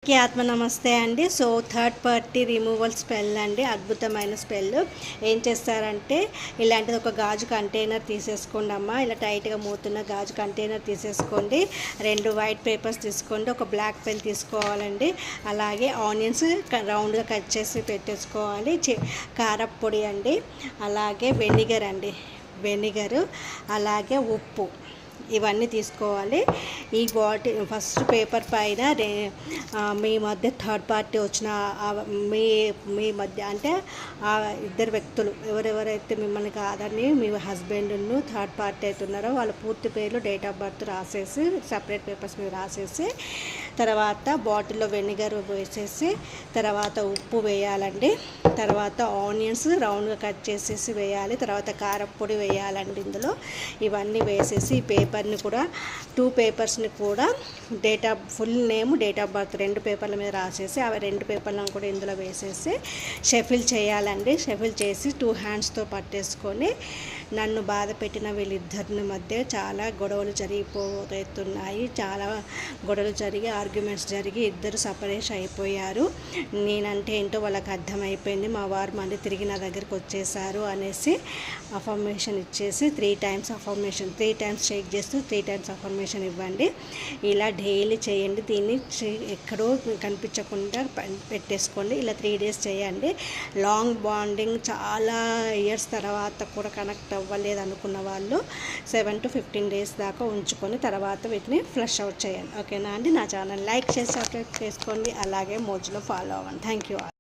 ఆత్మ నమస్తే అండి. So third party removal spell అండి, అద్భుతమైన స్పెల్. ఏం చేస్తారంటే ఇలాంటిది ఒక గాజు కంటైనర్ తీసేసుకోండి అమ్మ. ఇలా టైట్గా మూతున్న గాజు కంటైనర్ తీసేసుకోండి. 2 వైట్ పేపర్స్ తీసుకోండి. ఒక బ్లాక్ పెన్ తీసుకోవాలండి. అలాగే ఆనియన్స్ రౌండ్గా కట్ చేసి పెట్టేసుకోవాలి. కారప్పొడి అండి, అలాగే వెనిగర్ అండి, వెనిగరు, అలాగే ఉప్పు, ఇవన్నీ తీసుకోవాలి. ఈ బాటిల్ ఫస్ట్ పేపర్ పైన మీ మధ్య థర్డ్ పార్టీ వచ్చిన మీ మధ్య అంటే ఆ ఇద్దరు వ్యక్తులు ఎవరెవరైతే మిమ్మల్ని కాదని మీ హస్బెండ్ను థర్డ్ పార్టీ అవుతున్నారో వాళ్ళ పూర్తి పేర్లు, డేట్ ఆఫ్ బర్త్ రాసేసి సపరేట్ పేపర్స్ మీద రాసేసి, తర్వాత బాటిల్లో వెనిగర్ వేసేసి, తర్వాత ఉప్పు వేయాలండి, తర్వాత ఆనియన్స్ రౌండ్గా కట్ చేసేసి వేయాలి, తర్వాత కారప్పొడి వేయాలండి ఇందులో. ఇవన్నీ వేసేసి ఈ పేపర్ని కూడా 2 పేపర్స్ని కూడా date of full name, date of birth 2 పేపర్ల మీద రాసేసి అవి 2 పేపర్లను కూడా ఇందులో వేసేసి షఫిల్ చేయాలండి. షఫిల్ చేసి 2 హ్యాండ్స్తో పట్టేసుకొని, నన్ను బాధ పెట్టిన వీళ్ళిద్దరిని మధ్య చాలా గొడవలు జరిగిపోతున్నాయి. చాలా గొడవలు జరిగి ఆర్గ్యుమెంట్స్ జరిగి ఇద్దరు సపరేషన్ అయిపోయారు. నేనంటే ఏంటో వాళ్ళకి అర్థమైపోయింది. మా వారు మళ్ళీ తిరిగి నా దగ్గరికి వచ్చేసారు అనేసి అఫర్మేషన్ ఇచ్చేసి 3 టైమ్స్ అఫర్మేషన్, 3 టైమ్స్ షేక్ చేస్తూ 3 టైమ్స్ అఫర్మేషన్ ఇవ్వండి. ఇలా డైలీ చేయండి. దీన్ని ఎక్కడో కనిపించకుండా పెట్టేసుకోండి. ఇలా 3 డేస్ చేయండి. లాంగ్ బాండింగ్ చాలా ఇయర్స్ తర్వాత కూడా కనెక్ట్ అవ్వలేదు అనుకున్న వాళ్ళు 7 to 15 డేస్ దాకా ఉంచుకొని తర్వాత వీటిని ఫ్లష్ అవుట్ చేయండి. ఓకేనా అండి? నా ఛానల్ లైక్ చేసి సబ్స్క్రైబ్ చేసుకోండి. అలాగే మోజులో ఫాలో అవ్వండి. Thank you all.